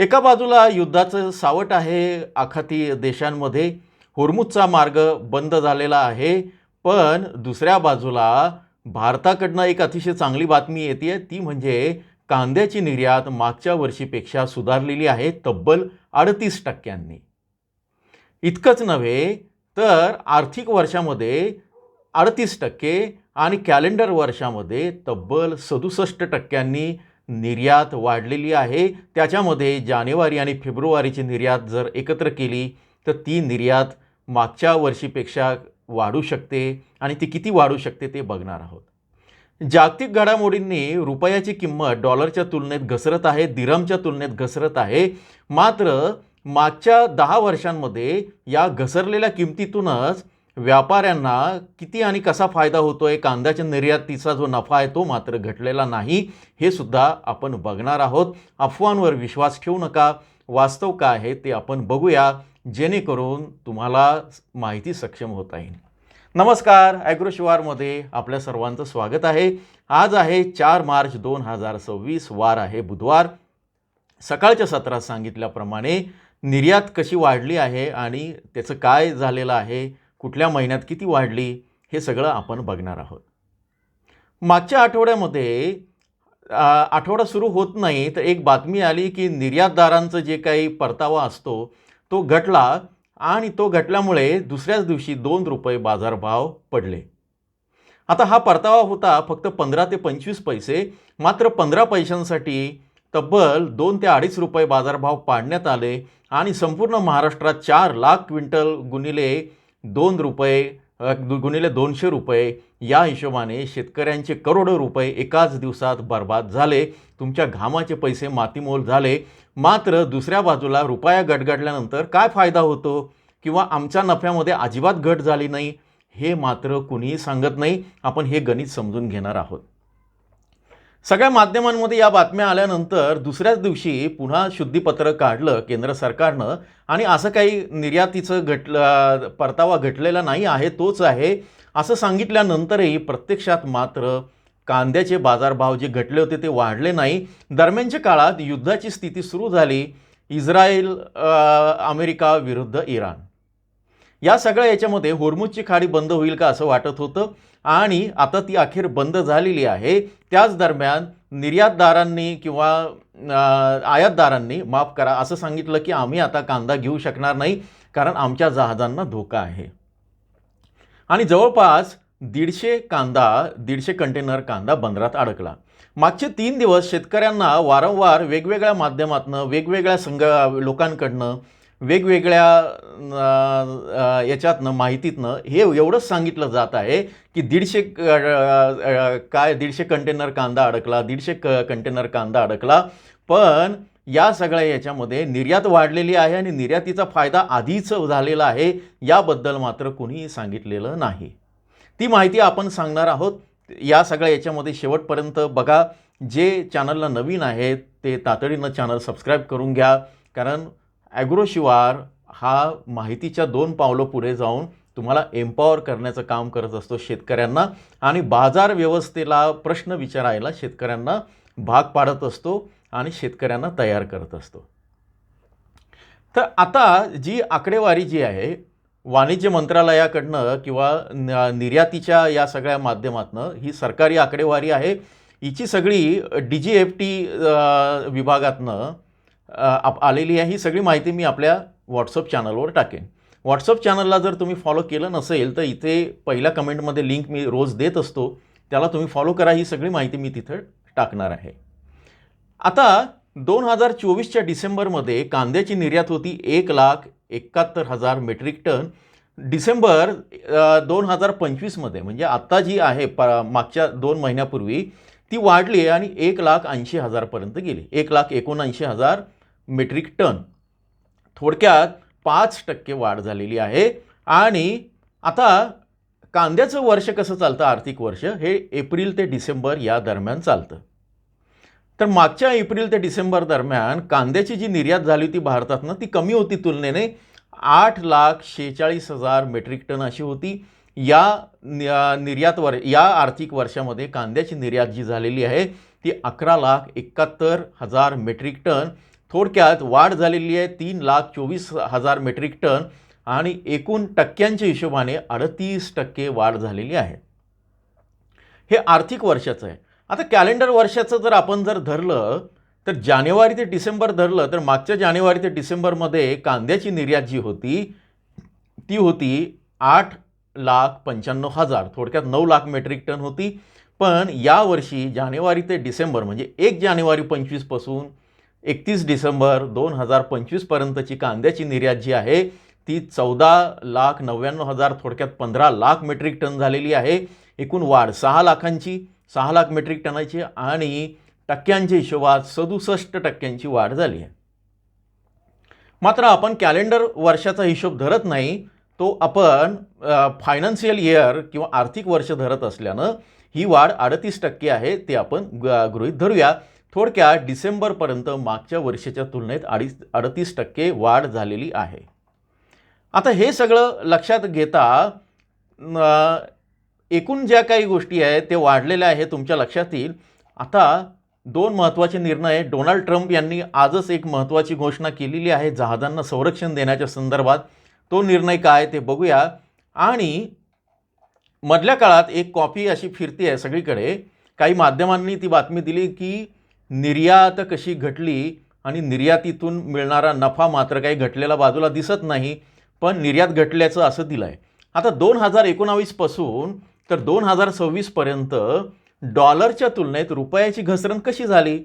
एका बाजूला युद्धाचं सावट आहे आखाती देशांमध्ये, होर्मुझचा मार्ग बंद झालेला आहे. पण दुसऱ्या बाजूला भारताकडनं एक अतिशय चांगली बातमी येते, ती म्हणजे कांद्याची निर्यात मागच्या वर्षीपेक्षा सुधारलेली आहे तब्बल 38%. इतकंच नव्हे तर आर्थिक वर्षामध्ये 38% आणि कॅलेंडर वर्षामध्ये तब्बल 67% निर्यात वाढलेली आहे. त्याच्यामध्ये जानेवारी आणि फेब्रुवारीची निर्यात जर एकत्र केली तर ती निर्यात मागच्या वर्षीपेक्षा वाढू शकते आणि ती किती वाढू शकते ते बघणार आहोत. जागतिक घडामोडींनी रुपयाची किंमत डॉलरच्या तुलनेत घसरत आहे, दिरहमच्या तुलनेत घसरत आहे. मात्र मागच्या 10 वर्षांमध्ये या घसरलेल्या किमतीतूनच व्यापाऱ्यांना किती आणि कसा फायदा होतोय, कांद्याच्या निर्यातीचा जो नफा आहे तो मात्र घटलेला नाही, हे सुद्धा आपण बघणार आहोत. अफवांवर विश्वास ठेवू नका, वास्तव काय आहे ते आपण बघूया, जेणेकरून तुम्हाला माहिती सक्षम होता येईल. नमस्कार, ॲग्रोशिवारमध्ये आपल्या सर्वांचं स्वागत आहे. आज आहे 4 मार्च 2026, वार आहे बुधवार. सकाळच्या सत्रात सांगितल्याप्रमाणे निर्यात कशी वाढली आहे आणि त्याचं काय झालेलं आहे, कुठल्या महिन्यात किती वाढली, हे सगळं आपण बघणार आहोत. मागच्या आठवड्यामध्ये आठवडा सुरू होत नाही तर एक बातमी आली की निर्यातदारांचं जे काही परतावा असतो तो घटला आणि तो घटल्यामुळे दुसऱ्याच दिवशी 2 रुपये बाजारभाव पडले. आता हा परतावा होता फक्त 15 ते 25 पैसे, मात्र 15 पैशांसाठी तब्बल 2 ते 2.5 रुपये बाजारभाव पाडण्यात आले आणि संपूर्ण महाराष्ट्रात 4 लाख क्विंटल गुणिले 2 रुपये गुणिले 200 रुपये या हिशोबाने शेतकऱ्यांचे करोडो रुपये एकाच दिवसात बर्बाद झाले. तुमच्या घामाचे पैसे मातीमोल झाले. मात्र दुसऱ्या बाजूला रुपया गडगडल्यानंतर काय फायदा होतो किंवा आमच्या नफ्यामध्ये अजिबात घट झाली नाही, हे मात्र कुणीही सांगत नाही. आपण हे गणित समजून घेणार आहोत. सगळ्या माध्यमांमध्ये या बातम्या आल्यानंतर दुसऱ्याच दिवशी पुन्हा शुद्धीपत्र काढलं केंद्र सरकारनं आणि असं काही निर्यातीचं परतावा घटलेला नाही आहे, तोच आहे असं सांगितल्यानंतरही प्रत्यक्षात मात्र कांद्याचे बाजारभाव जे घटले होते ते वाढले नाही. दरम्यानच्या काळात युद्धाची स्थिती सुरू झाली, इस्रायल अमेरिका विरुद्ध इराण. या सगळ्या याच्यामध्ये होर्मुझची खाडी बंद होईल का असं वाटत होतं आणि आता ती अखेर बंद झालेली आहे. त्याच दरम्यान निर्यातदारांनी किंवा आयातदारांनी माफ करा असं सांगितलं की आम्ही आता कांदा घेऊ शकणार नाही कारण आमच्या जहाजांना धोका आहे. आणि जवळपास 150 कंटेनर कांदा बंदरात अडकला. मागचे 3 दिवस शेतकऱ्यांना वारंवार वेगवेगळ्या माध्यमातनं, वेगवेगळ्या लोकांकडनं, वेगवेगळ्या याच्यातनं माहितीतनं हे एवढंच सांगितलं जात आहे की 150 कंटेनर कांदा अडकला, 150 कंटेनर कांदा अडकला. पण या सगळ्या याच्यामध्ये निर्यात वाढलेली आहे आणि निर्यातीचा फायदा आधीच झालेला आहे, याबद्दल मात्र कुणीही सांगितलेलं नाही. ती माहिती आपण सांगणार आहोत. या सगळ्या याच्यामध्ये शेवटपर्यंत बघा. जे चॅनलला नवीन आहेत ते तातडीनं चॅनल सबस्क्राईब करून घ्या, कारण ॲग्रोशिवार हा माहितीच्या 2 पावलं पुढे जाऊन तुम्हाला एम्पॉवर करण्याचं काम करत असतो शेतकऱ्यांना, आणि बाजार व्यवस्थेला प्रश्न विचारायला शेतकऱ्यांना भाग पाडत असतो आणि शेतकऱ्यांना तयार करत असतो. तर आता जी आकडेवारी जी आहे वाणिज्य मंत्रालयाकडनं किंवा निर्यातीच्या या सगळ्या माध्यमातनं ही सरकारी आकडेवारी आहे. हिची सगळी DGFT विभागातनं आलेली आहे. ही सगळी माहिती मी आपल्या व्हॉट्सअप चॅनलवर टाकेन. व्हॉट्सअप चॅनलला जर तुम्ही फॉलो केलं नसेल तर इथे पहिल्या कमेंटमध्ये लिंक मी रोज देत असतो, त्याला तुम्ही फॉलो करा. ही सगळी माहिती मी तिथं टाकणार आहे. आता 2024च्या डिसेंबरमध्ये कांद्याची निर्यात होती 1,71,000 मेट्रिक टन. डिसेंबर 2025मध्ये म्हणजे आत्ता जी आहे मागच्या 2 महिन्यापूर्वी ती वाढली आणि 1,80,000 पर्यंत गेली, 1,79,000 मेट्रिक टन. थोडक्यात 5% वाढ झालेली आहे. आणि आता कांद्याचं वर्ष कसं चालतं, आर्थिक वर्ष हे एप्रिल ते डिसेंबर या दरम्यान चालतं. तर मागच्या एप्रिल ते डिसेंबर दरम्यान कांद्याची जी निर्यात झाली होती भारतातनं ती कमी होती तुलनेने, 8,46,000 मेट्रिक टन अशी होती. या आर्थिक वर्षामध्ये कांद्याची निर्यात जी झालेली आहे ती 11,71,000 मेट्रिक टन. थोडक्यात वाढ झालेली आहे 3,24,000 मेट्रिक टन आणि एकूण टक्क्यांच्या हिशोबाने 38% वाढ झालेली आहे. हे आर्थिक वर्षाचं आहे. आता कॅलेंडर वर्षाचं जर आपण धरलं तर जानेवारी ते डिसेंबर धरलं तर मागच्या जानेवारी ते डिसेंबरमध्ये कांद्याची निर्यात जी होती ती होती 8,95,000, थोडक्यात 9 लाख मेट्रिक टन होती. पण यावर्षी जानेवारी ते डिसेंबर म्हणजे 1 जानेवारी 25 पासून 31 डिसेंबर 2025 पर्यंतची कांद्याची निर्यात जी आहे ती 14,99,000, थोडक्यात 15 लाख मेट्रिक टन झालेली आहे. एकूण वाढ 6 लाख मेट्रिक टनाची आणि टक्क्यांच्या हिशोबात 67% वाढ झाली आहे. मात्र आपण कॅलेंडर वर्षाचा हिशोब धरत नाही, तो आपण फायनान्शियल इयर किंवा आर्थिक वर्ष धरत असल्यानं ही वाढ 38% आहे ते आपण गृहीत धरूया. थोडक्यात डिसेंबरपर्यंत मागच्या वर्षाच्या तुलनेत 38% वाढ झालेली आहे. आता हे सगळं लक्षात घेता एकूण ज्या काही गोष्टी आहेत ते वाढलेल्या आहे तुमच्या लक्षात येईल. आता 2 महत्त्वाचे निर्णय डोनाल्ड ट्रम्प यांनी आजच एक महत्त्वाची घोषणा केलेली आहे जहाजांना संरक्षण देण्याच्या संदर्भात. तो निर्णय काय ते बघूया. आणि मधल्या काळात एक कॉपी अशी फिरती आहे सगळीकडे, काही माध्यमांनी ती बातमी दिली की निर्यात कशी घटली आणि निर्यातीतून मिळणारा नफा मात्र काही घटलेला बाजूला दिसत नाही, पण निर्यात घटल्याचं असं दिलं आहे. आता 2019 पासून तर 2026 पर्यंत डॉलरच्या तुलनेत रुपयाची घसरण कशी झाली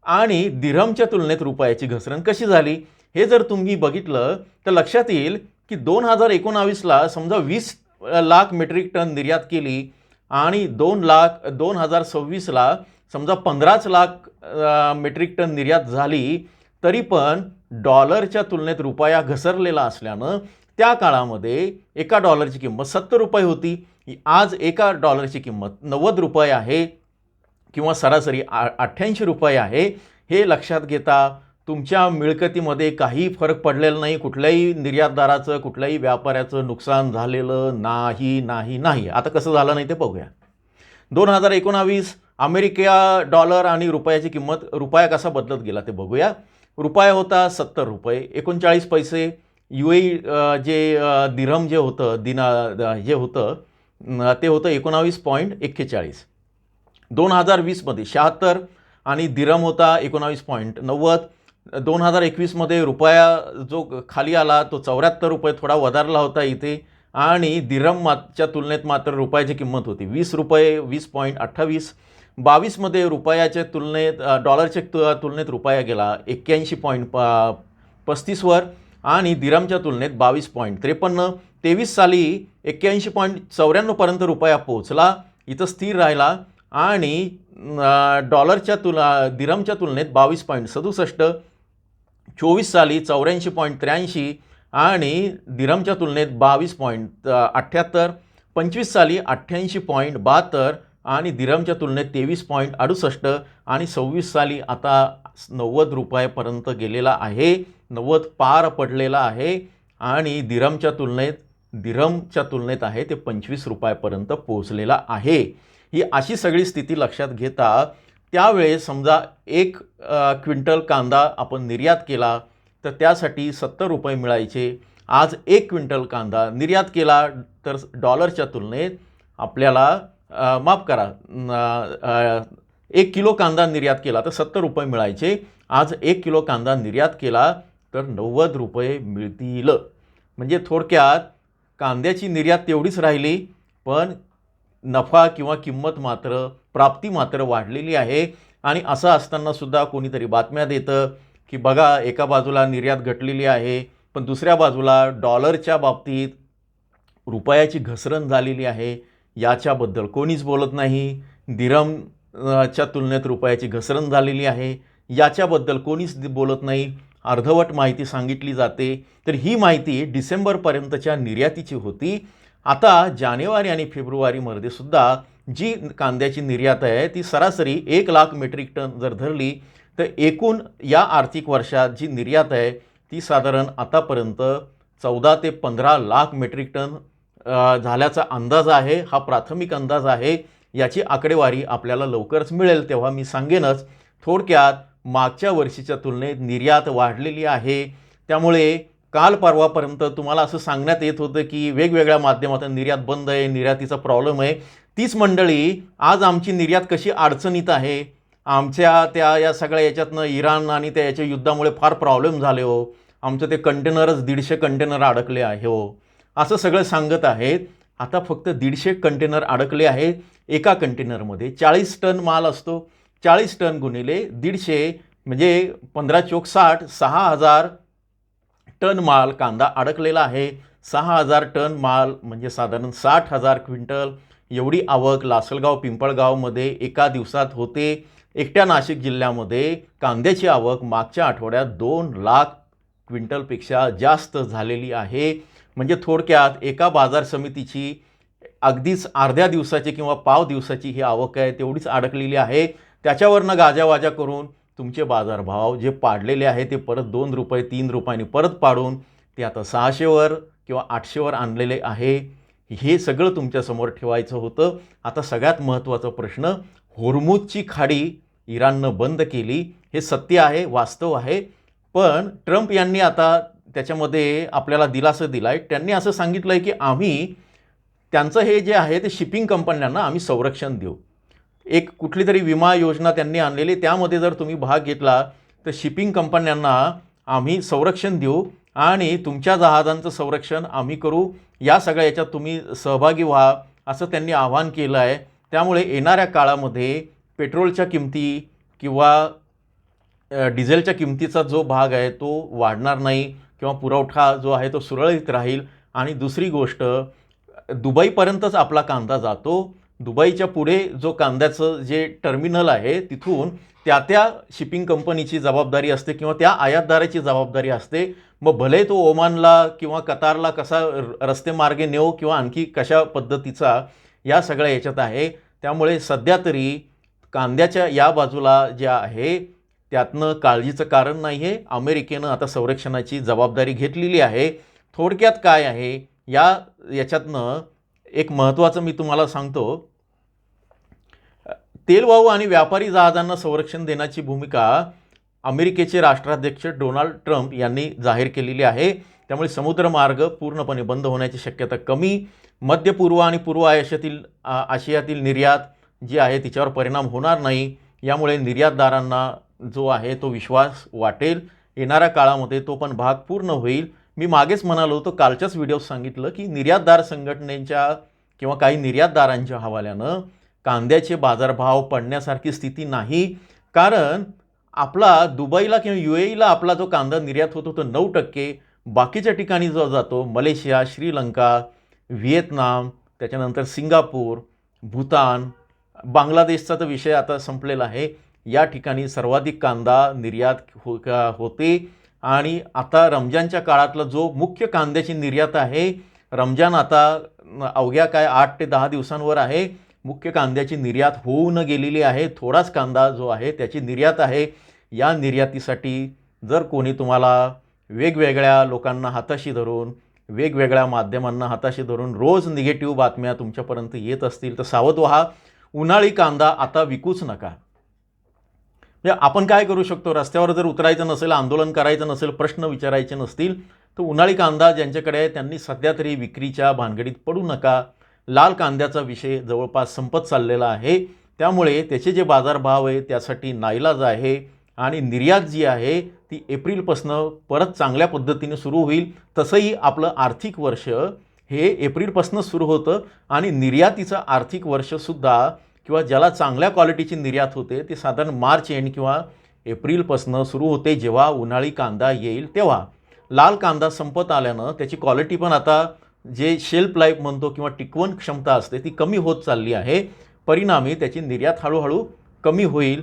आणि दिरहमच्या तुलनेत रुपयाची घसरण कशी झाली हे जर तुम्ही बघितलं तर लक्षात येईल की 2019ला समजा 20 लाख मेट्रिक टन निर्यात केली आणि 2026ला समजा 15 लाख मेट्रिक टन निर्यात झाली, तरी पण डॉलरच्या तुलनेत रुपया घसरलेला असल्यानं त्या काळामध्ये एका डॉलरची किंमत 70 रुपये होती, आज एका डॉलरची किंमत 90 रुपये आहे किंवा सरासरी 88 रुपये आहे. हे लक्षात घेता तुमच्या मिळकतीमध्ये काही फरक पडलेला नाही, कुठल्याही निर्यातदाराचं कुठल्याही व्यापाऱ्याचं नुकसान झालेलं नाही. आता कसं झालं नाही ते बघूया. 2019 अमेरिका डॉलर आणि रुपयाची किंमत, रुपया कसा बदलत गेला ते बघूया. रुपया होता 70 रुपये 39 पैसे. UAE जे दिरहम जे होतं जे होतं ते होतं 19.41. 2020मध्ये 76 आणि दिरहम होता 19.90. 2021मध्ये रुपया जो खाली आला तो 74 रुपये थोडा वधारला होता इथे आणि दिरहमच्या तुलनेत मात्र रुपयाची किंमत होती 20 रुपये 20.28. 22मध्ये रुपयाच्या तुलनेत डॉलरच्या तुलनेत रुपया गेला 81.35 वर आणि दिरहमच्या तुलनेत 22.53. 23 साली 81.94 पर्यंत रुपया पोहोचला, इथं स्थिर राहिला आणि दिरहमच्या तुलनेत 22.67. 24 साली 84.83 आणि दिरहमच्या तुलनेत 22.78. 25 साली 88.72 आणि दिरहमच्या तुलनेत 23.68 आणि 26 साली आता 90 रुपयापर्यंत गेलेला आहे, 90 पार पडलेला आहे आणि दिरहमच्या तुलनेत आहे ते 25 रुपयापर्यंत पोहोचलेला आहे. ही अशी सगळी स्थिती लक्षात घेता त्यावेळेस समजा 1 क्विंटल कांदा आपण निर्यात केला तर त्यासाठी 70 रुपये मिळायचे. आज 1 क्विंटल कांदा निर्यात केला तर डॉलरच्या तुलनेत आपल्याला माफ करा 1 किलो कांदा निर्यात केला तर 70 रुपये मिळायचे. आज 1 किलो कांदा निर्यात केला तर 90 रुपये मिळतील. म्हणजे थोडक्यात कांद्याची निर्यात तेवढीच राहिली पण नफा किंवा किंमत मात्र प्राप्ती मात्र वाढलेली आहे. आणि असं असताना सुद्धा कोणीतरी बातम्या देतं की बघा एका बाजूला निर्यात घटलेली आहे पण दुसऱ्या बाजूला डॉलरच्या बाबतीत रुपयाची घसरण झालेली आहे, याच्याबद्दल कोणीच बोलत नाही. दिरहमच्या तुलनेत रुपयाची घसरण झालेली आहे याच्याबद्दल कोणीच बोलत नाही. अर्धवट माहिती सांगितली जाते. तर ही माहिती डिसेंबरपर्यंतच्या निर्यातीची होती. आता जानेवारी आणि फेब्रुवारीमध्ये सुद्धा जी कांद्याची निर्यात आहे ती सरासरी 1 लाख मेट्रिक टन जर धरली तर एकूण या आर्थिक वर्षात जी निर्यात आहे ती साधारण आतापर्यंत 14 ते 15 लाख मेट्रिक टन झाल्याचा अंदाज आहे. हा प्राथमिक अंदाज आहे, याची आकडेवारी आपल्याला लवकरच मिळेल तेव्हा मी सांगेनच. थोडक्यात मागच्या वर्षीच्या तुलनेत निर्यात वाढलेली आहे. त्यामुळे काल परवापर्यंत तुम्हाला असं सांगण्यात येत होतं की वेगवेगळ्या माध्यमातून निर्यात बंद आहे, निर्यातीचा प्रॉब्लेम आहे. तीच मंडळी आज आमची निर्यात कशी अडचणीत आहे, आमच्या त्या या सगळ्या याच्यातनं इराण आणि त्या याच्या युद्धामुळे फार प्रॉब्लेम झाले हो, आमचं ते कंटेनरच 150 कंटेनर अडकले आहे हो, असं सगळं सांगत आहेत. आता फक्त 150 कंटेनर अडकले आहेत. एका कंटेनरमध्ये 40 टन माल असतो. 40 टन गुणिले 150 म्हणजे 15 चोक 60, 6000 टन माल कांदा अडकलेला आहे. 6000 टन माल म्हणजे साधारण 60,000 क्विंटल एवढी आवक लासलगाव पिंपळगावमध्ये एका दिवसात होते. एकट्या नाशिक जिल्ह्यामध्ये कांद्याची आवक मागच्या आठवड्यात 2 लाख क्विंटलपेक्षा जास्त झालेली आहे. म्हणजे थोडक्यात एका बाजार समितीची अगदीच अर्ध्या दिवसाची किंवा पाव दिवसाची ही आवक आहे, तेवढीच अडकलेली आहे. त्याच्यावरनं गाजावाजा करून तुमचे बाजारभाव जे पाडलेले आहे ते परत 2 रुपये 3 रुपयांनी परत पाडून ते आता 600वर किंवा 800वर आणलेले आहे. हे सगळं तुमच्यासमोर ठेवायचं होतं. आता सगळ्यात महत्त्वाचा प्रश्न, होर्मुझची खाडी इराणनं बंद केली, हे सत्य आहे, वास्तव आहे. पण ट्रम्प यांनी आता त्याच्यामध्ये आपल्याला दिलासा दिला आहे. त्यांनी असं सांगितलं आहे की आम्ही त्यांचं हे जे आहे ते शिपिंग कंपन्यांना आम्ही संरक्षण देऊ. एक कुठली तरी विमा योजना त्यांनी आणलेली, त्यामध्ये जर तुम्ही भाग घेतला तर शिपिंग कंपन्यांना आम्ही संरक्षण देऊ आणि तुमच्या जहाजांचं संरक्षण आम्ही करू. या सगळ्या याच्यात तुम्ही सहभागी व्हा असं त्यांनी आवाहन केलं आहे. त्यामुळे येणाऱ्या काळामध्ये पेट्रोलच्या किमती किंवा डिझेलच्या किमतीचा जो भाग आहे तो वाढणार नाही किंवा पुरवठा जो आहे तो सुरळीत राहील. आणि दुसरी गोष्ट, दुबईपर्यंतच आपला कांदा जातो. दुबईच्या पुढे जो कांद्याचं जे टर्मिनल आहे तिथून त्या शिपिंग कंपनीची जबाबदारी असते किंवा त्या आयातदाराची जबाबदारी असते. मग भले तो ओमानला किंवा कतारला कसा रस्ते मार्गे नेऊ किंवा आणखी कशा पद्धतीचा या सगळ्या याच्यात आहे. त्यामुळे सध्या तरी कांद्याच्या या बाजूला जे आहे त्यातनं काळजीचं कारण नाही आहे. अमेरिकेनं आता संरक्षणाची जबाबदारी घेतलेली आहे. थोडक्यात काय आहे याच्यातनं एक महत्त्वाचं मी तुम्हाला सांगतो, तेलवाहू आणि व्यापारी जहाजांना संरक्षण देण्याची भूमिका अमेरिकेचे राष्ट्राध्यक्ष डोनाल्ड ट्रम्प यांनी जाहीर केलेली आहे. त्यामुळे समुद्रमार्ग पूर्णपणे बंद होण्याची शक्यता कमी. मध्य पूर्व आणि पूर्व आशियातील निर्यात जी आहे तिच्यावर परिणाम होणार नाही. यामुळे निर्यातदारांना जो आहे तो विश्वास वाटेल. येणाऱ्या काळामध्ये तो पण भाग पूर्ण होईल. मी मागेच म्हणालो होतो, कालच्याच व्हिडिओत सांगितलं की निर्यातदार संघटनेच्या किंवा काही निर्यातदारांच्या हवाल्यानं कांद्याचे बाजारभाव पडण्यासारखी स्थिती नाही. कारण आपला दुबईला किंवा UAEला आपला जो कांदा निर्यात होतो तो 9%, बाकीच्या ठिकाणी जो जातो मलेशिया, श्रीलंका, व्हिएतनाम, त्याच्यानंतर सिंगापूर, भूतान, बांगलादेशचा तर विषय आता संपलेला आहे. या ठिकाणी सर्वाधिक कांदा निर्यात होते. आणि आता रमजानच्या काळातला जो मुख्य कांद्याची निर्यात आहे, रमजान आता अवघ्या 8 ते 10 दिवसांवर आहे, मुख्य कांद्याची निर्यात होऊन गेलेली आहे. थोडाच कांदा जो आहे त्याची निर्यात आहे. या निर्यातीसाठी जर कोणी तुम्हाला वेगवेगळ्या लोकांना हाताशी धरून, वेगवेगळ्या माध्यमांना हाताशी धरून रोज निगेटिव्ह बातम्या तुमच्यापर्यंत येत असतील तर सावध व्हा. उन्हाळी कांदा आता विकूच नका. म्हणजे आपण काय करू शकतो, रस्त्यावर जर उतरायचं नसेल, आंदोलन करायचं नसेल, प्रश्न विचारायचे नसतील तर उन्हाळी कांदा ज्यांच्याकडे आहे त्यांनी सध्या तरी विक्रीच्या भानगडीत पडू नका. लाल कांद्याचा विषय जवळपास संपत चाललेला आहे. त्यामुळे त्याचे जे बाजारभाव आहे त्यासाठी नाईलाज आहे. आणि निर्यात जी आहे ती एप्रिलपासून परत चांगल्या पद्धतीने सुरू होईल. तसंही आपलं आर्थिक वर्ष हे एप्रिलपासून सुरू होतं आणि निर्यातीचं आर्थिक वर्षसुद्धा किंवा ज्याला चांगल्या क्वालिटीची निर्यात होते ते साधारण मार्च एंड किंवा एप्रिलपासून सुरू होते, जेव्हा उन्हाळी कांदा येईल तेव्हा. लाल कांदा संपत आल्यानं त्याची क्वालिटी पण आता जे शेल्फ लाईफ म्हणतो किंवा टिकवण क्षमता असते ती कमी होत चालली आहे. परिणामी त्याची निर्यात हळूहळू कमी होईल.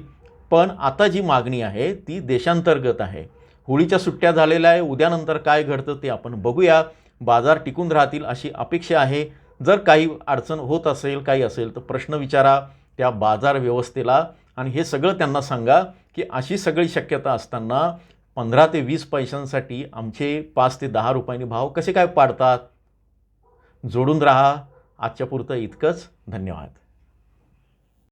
पण आता जी मागणी आहे ती देशांतर्गत आहे. होळीच्या सुट्ट्या झालेल्या आहे, उद्यानंतर काय घडतं ते आपण बघूया. बाजार टिकून राहतील अशी अपेक्षा आहे. जर काही अडचण होत असेल, काही असेल तर प्रश्न विचारा त्या बाजार व्यवस्थेला आणि हे सगळं त्यांना सांगा की अशी सगळी शक्यता असताना 15 ते 20 पैशांसाठी आमचे 5 ते 10 रुपयांनी भाव कसे काय पाडतात. जोडून राहा. आजच्या पुरतं इतकंच. धन्यवाद.